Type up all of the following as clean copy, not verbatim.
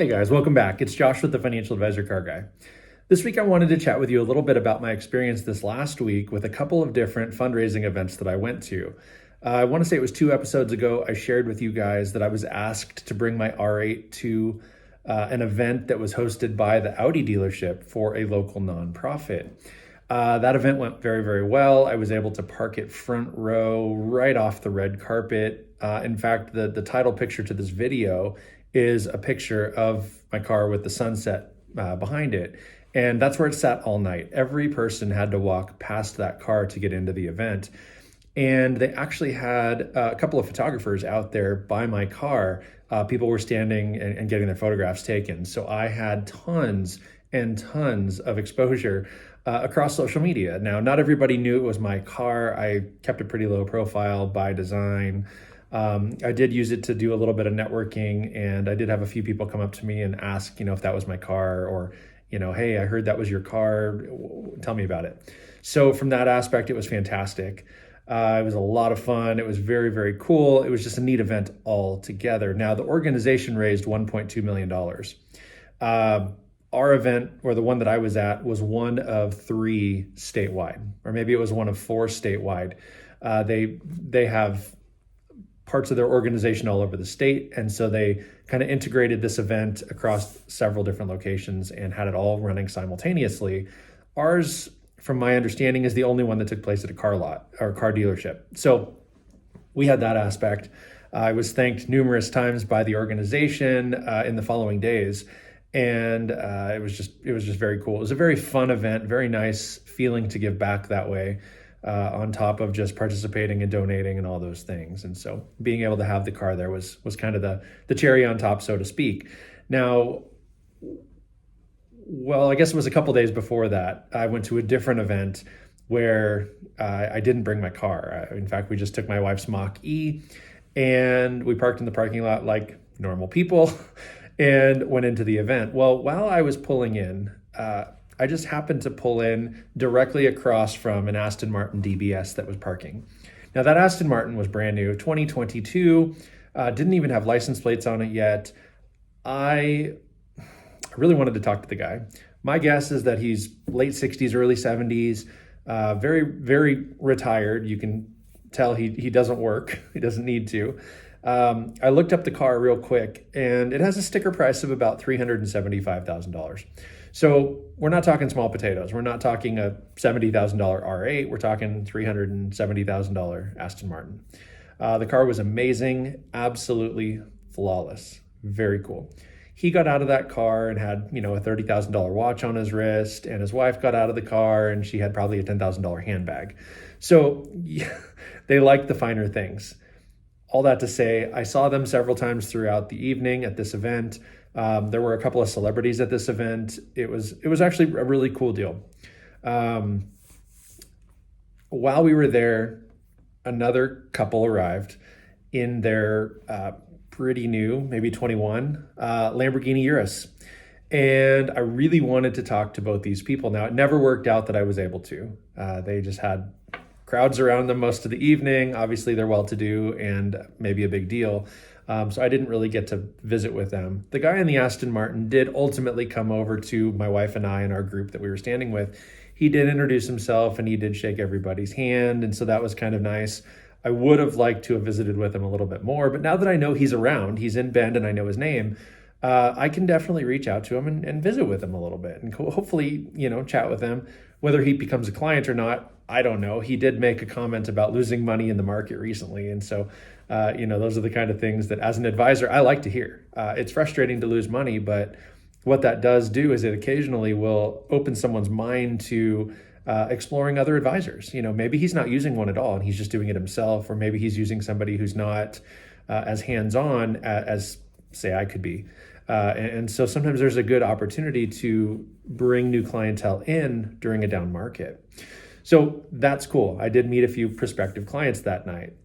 Hey guys, welcome back. It's Josh with the Financial Advisor Car Guy. This week I wanted to chat with you a little bit about my experience this last week with a couple of different fundraising events that I went to. I want to say it was 2 episodes ago, I shared with you guys that I was asked to bring my R8 to an event that was hosted by the Audi dealership for a local nonprofit. That event went very, very well. I was able to park it front row right off the red carpet. In fact, the title picture to this video is a picture of my car with the sunset behind it. And that's where it sat all night. Every person had to walk past that car to get into the event. And they actually had a couple of photographers out there by my car. People were standing and getting their photographs taken. So I had tons and tons of exposure across social media. Now, not everybody knew it was my car. I kept a pretty low profile by design. I did use it to do a little bit of networking, and I did have a few people come up to me and ask, if that was my car, or, hey, I heard that was your car. Tell me about it. So from that aspect, it was fantastic. It was a lot of fun. It was very, very cool. It was just a neat event altogether. Now, the organization raised $1.2 million. Our event, or the one that I was at, was one of 3 statewide, or maybe it was one of 4 statewide. They have parts of their organization all over the state. And so they kind of integrated this event across several different locations and had it all running simultaneously. Ours, from my understanding, is the only one that took place at a car lot or car dealership. So we had that aspect. I was thanked numerous times by the organization in the following days. And it was just very cool. It was a very fun event, very nice feeling to give back that way. On top of just participating and donating and all those things. And so being able to have the car there was kind of the cherry on top, so to speak. Now, well, I guess it was a couple days before that, I went to a different event where I didn't bring my car. In fact, we just took my wife's Mach-E and we parked in the parking lot like normal people and went into the event. Well, while I was pulling in, I just happened to pull in directly across from an Aston Martin DBS that was parking. Now, that Aston Martin was brand new, 2022, didn't even have license plates on it yet. I really wanted to talk to the guy. My guess is that he's late 60s, early 70s, very, very retired. You can tell he doesn't work. He doesn't need to. I looked up the car real quick, and it has a sticker price of about $375,000. So we're not talking small potatoes. We're not talking a $70,000 R8. We're talking $370,000 Aston Martin. The car was amazing, absolutely flawless, very cool. He got out of that car and had, a $30,000 watch on his wrist, and his wife got out of the car and she had probably a $10,000 handbag. So yeah, they liked the finer things. All that to say, I saw them several times throughout the evening at this event. There were a couple of celebrities at this event. It was actually a really cool deal. While we were there, another couple arrived in their pretty new, maybe 21, Lamborghini Urus. And I really wanted to talk to both these people. Now, it never worked out that I was able to. They just had crowds around them most of the evening. Obviously, they're well-to-do and maybe a big deal. So I didn't really get to visit with them. The guy in the Aston Martin did ultimately come over to my wife and I and our group that we were standing with. He did introduce himself and he did shake everybody's hand. And so that was kind of nice. I would have liked to have visited with him a little bit more, but now that I know he's around, he's in Bend and I know his name, I can definitely reach out to him and visit with him a little bit and hopefully, chat with him. Whether he becomes a client or not, I don't know. He did make a comment about losing money in the market recently. And so, those are the kind of things that as an advisor, I like to hear. It's frustrating to lose money, but what that does do is it occasionally will open someone's mind to exploring other advisors. Maybe he's not using one at all and he's just doing it himself, or maybe he's using somebody who's not as hands-on as say I could be. And so sometimes there's a good opportunity to bring new clientele in during a down market. So that's cool. I did meet a few prospective clients that night.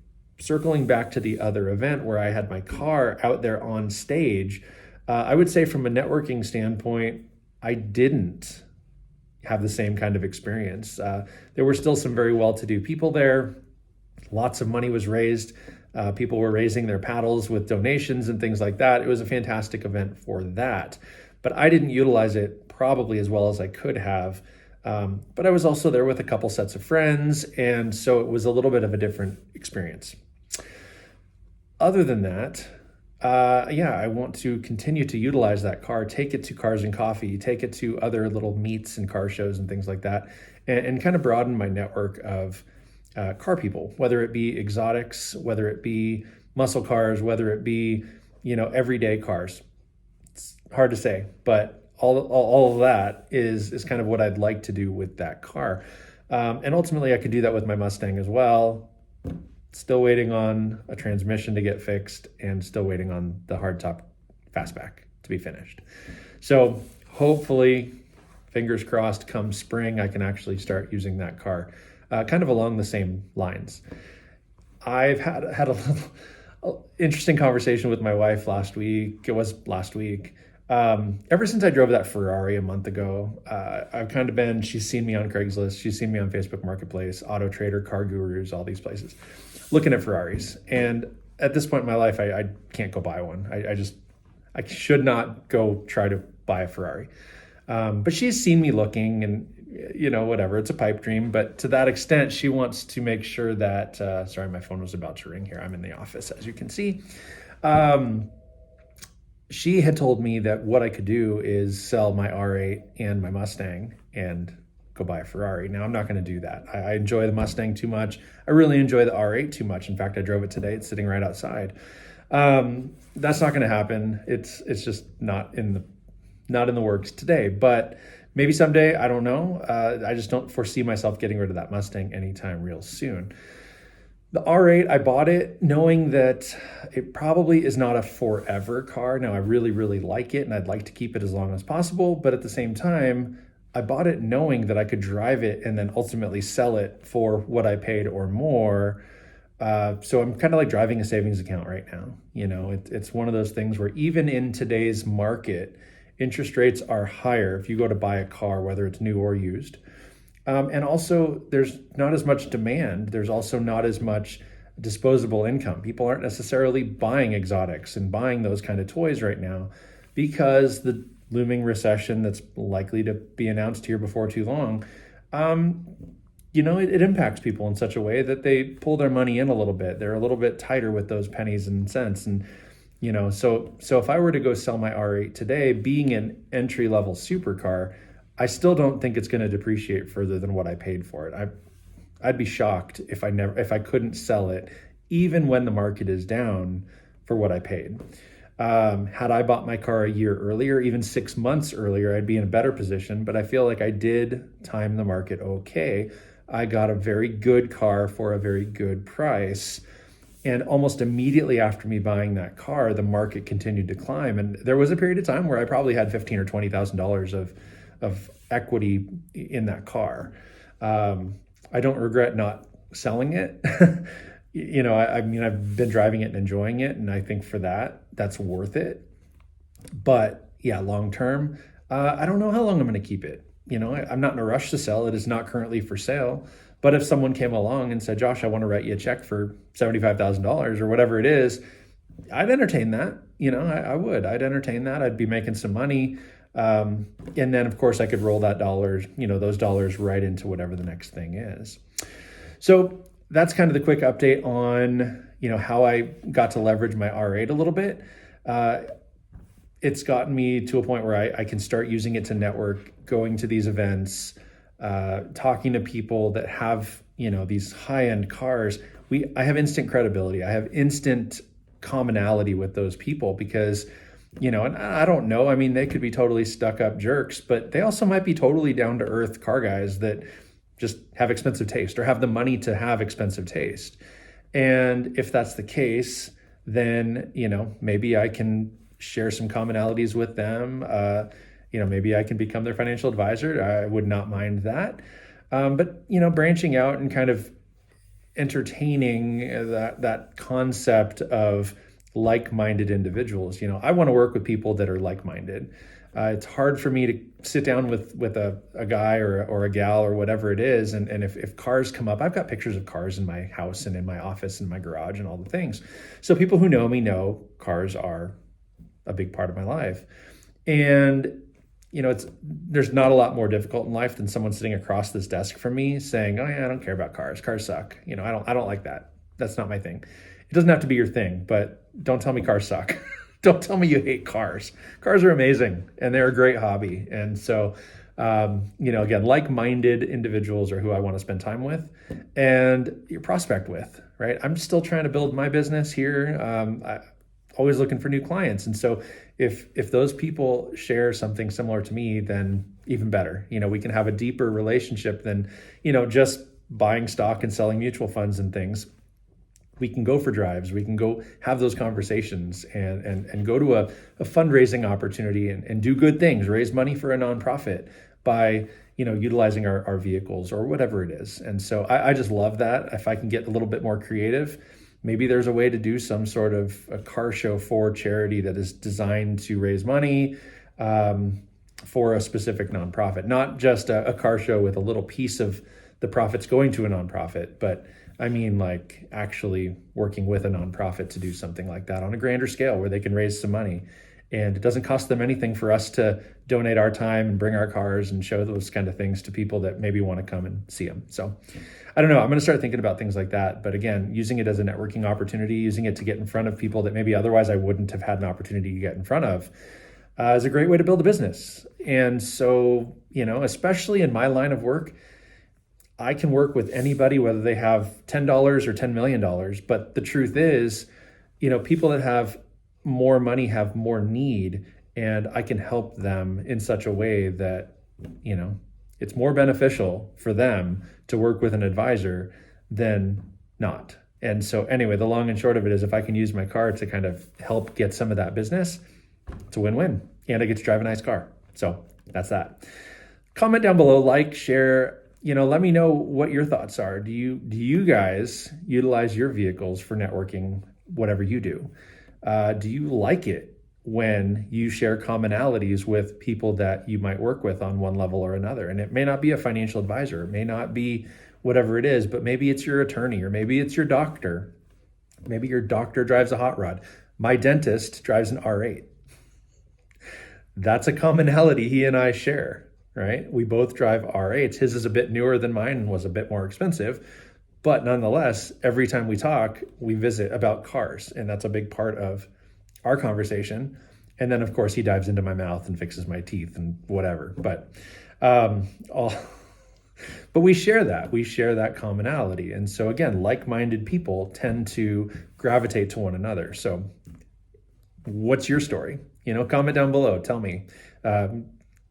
Circling back to the other event where I had my car out there on stage, I would say from a networking standpoint, I didn't have the same kind of experience. There were still some very well-to-do people there. Lots of money was raised People were raising their paddles with donations and things like that. It was a fantastic event for that. But I didn't utilize it probably as well as I could have. But I was also there with a couple sets of friends, and so it was a little bit of a different experience. Other than that, I want to continue to utilize that car, take it to Cars and Coffee, take it to other little meets and car shows and things like that, and kind of broaden my network of car people, whether it be exotics, whether it be muscle cars, whether it be, everyday cars. It's hard to say, but all of that is kind of what I'd like to do with that car. And ultimately I could do that with my Mustang as well. Still waiting on a transmission to get fixed and still waiting on the hardtop fastback to be finished. So hopefully, fingers crossed, come spring, I can actually start using that car, kind of along the same lines. I've had a little interesting conversation with my wife last week. It was last week. Ever since I drove that Ferrari a month ago, I've kind of been, she's seen me on Craigslist, she's seen me on Facebook Marketplace, Auto Trader, Car Gurus, all these places, looking at Ferraris. And at this point in my life, I can't go buy one. I should not go try to buy a Ferrari. But she's seen me looking and, whatever, it's a pipe dream. But to that extent, she wants to make sure that, sorry, my phone was about to ring here. I'm in the office, as you can see. She had told me that what I could do is sell my R8 and my Mustang and go buy a Ferrari. Now, I'm not going to do that. I enjoy the Mustang too much. I really enjoy the R8 too much. In fact, I drove it today. It's sitting right outside. That's not going to happen. It's just not in the works today. But maybe someday, I don't know. I just don't foresee myself getting rid of that Mustang anytime real soon. The R8, I bought it knowing that it probably is not a forever car. Now, I really, really like it and I'd like to keep it as long as possible. But at the same time, I bought it knowing that I could drive it and then ultimately sell it for what I paid or more. So I'm kind of like driving a savings account right now. It's one of those things where even in today's market, interest rates are higher if you go to buy a car, whether it's new or used. And also, there's not as much demand. There's also not as much disposable income. People aren't necessarily buying exotics and buying those kind of toys right now because the looming recession that's likely to be announced here before too long, it impacts people in such a way that they pull their money in a little bit. They're a little bit tighter with those pennies and cents. And, so if I were to go sell my R8 today, being an entry-level supercar, I still don't think it's going to depreciate further than what I paid for it. I'd be shocked if I couldn't sell it, even when the market is down, for what I paid. Had I bought my car a year earlier, even 6 months earlier, I'd be in a better position. But I feel like I did time the market okay. I got a very good car for a very good price. And almost immediately after me buying that car, the market continued to climb. And there was a period of time where I probably had $15,000 or $20,000 of equity in that car. I don't regret not selling it. I've been driving it and enjoying it. And I think for that's worth it. But yeah, long term, I don't know how long I'm going to keep it. I'm not in a rush to sell. It is not currently for sale. But if someone came along and said, Josh, I want to write you a check for $75,000 or whatever it is, I'd entertain that. I would. I'd entertain that. I'd be making some money. And then, of course, I could roll those dollars right into whatever the next thing is. So that's kind of the quick update on, how I got to leverage my R8 a little bit. It's gotten me to a point where I can start using it to network, going to these events, talking to people that have, these high-end cars. I have instant credibility. I have instant commonality with those people because, and I don't know. I mean, they could be totally stuck up jerks, but they also might be totally down to earth car guys that just have expensive taste or have the money to have expensive taste. And if that's the case, then, maybe I can share some commonalities with them. Maybe I can become their financial advisor. I would not mind that. But, branching out and kind of entertaining that concept of like-minded individuals. I want to work with people that are like-minded. It's hard for me to sit down with a guy or a gal or whatever it is. And if cars come up, I've got pictures of cars in my house and in my office and my garage and all the things. So people who know me know cars are a big part of my life. And there's not a lot more difficult in life than someone sitting across this desk from me saying, "Oh yeah, I don't care about cars. Cars suck. I don't like that. That's not my thing." It doesn't have to be your thing, but don't tell me cars suck. Don't tell me you hate cars. Cars are amazing and they're a great hobby. And so, again, like-minded individuals are who I want to spend time with and your prospect with, right? I'm still trying to build my business here. Always looking for new clients. And so if those people share something similar to me, then even better. We can have a deeper relationship than, just buying stock and selling mutual funds and things. We can go for drives. We can go have those conversations and go to a fundraising opportunity and do good things, raise money for a nonprofit by, utilizing our vehicles or whatever it is. And so I just love that. If I can get a little bit more creative, maybe there's a way to do some sort of a car show for charity that is designed to raise money for a specific nonprofit, not just a car show with a little piece of the profits going to a nonprofit, but I mean like actually working with a nonprofit to do something like that on a grander scale where they can raise some money. And it doesn't cost them anything for us to donate our time and bring our cars and show those kind of things to people that maybe want to come and see them. So I don't know, I'm going to start thinking about things like that. But again, using it as a networking opportunity, using it to get in front of people that maybe otherwise I wouldn't have had an opportunity to get in front of is a great way to build a business. And so, especially in my line of work, I can work with anybody, whether they have $10 or $10 million. But the truth is, people that have more money have more need, and I can help them in such a way that, it's more beneficial for them to work with an advisor than not. And so anyway, the long and short of it is if I can use my car to kind of help get some of that business, it's a win-win. And I get to drive a nice car. So that's that. Comment down below, like, share, let me know what your thoughts are. Do you guys utilize your vehicles for networking, whatever you do? Do you like it when you share commonalities with people that you might work with on one level or another? And it may not be a financial advisor, it may not be whatever it is, but maybe it's your attorney, or maybe it's your doctor. Maybe your doctor drives a hot rod. My dentist drives an R8. That's a commonality he and I share, right? We both drive R8s. His is a bit newer than mine and was a bit more expensive. But nonetheless, every time we talk, we visit about cars. And that's a big part of our conversation. And then, of course, he dives into my mouth and fixes my teeth and whatever. But but we share that. We share that commonality. And so, again, like-minded people tend to gravitate to one another. So what's your story? Comment down below. Tell me.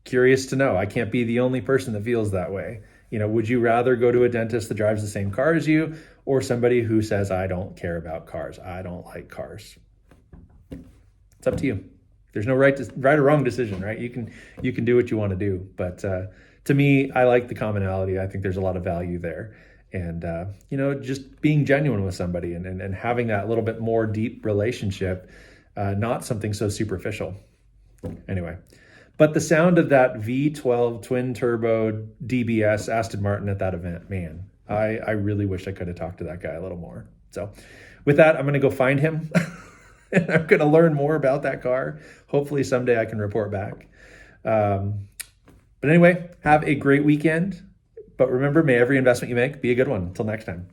Curious to know. I can't be the only person that feels that way. Would you rather go to a dentist that drives the same car as you, or somebody who says, I don't care about cars, I don't like cars? It's up to you. There's no right or wrong decision, right? You can do what you want to do. But to me, I like the commonality. I think there's a lot of value there. And, just being genuine with somebody and having that little bit more deep relationship, not something so superficial. Anyway. But the sound of that V12 twin turbo DBS Aston Martin at that event, man, I really wish I could have talked to that guy a little more. So with that, I'm going to go find him and I'm going to learn more about that car. Hopefully someday I can report back. But anyway, have a great weekend. But remember, may every investment you make be a good one. Until next time.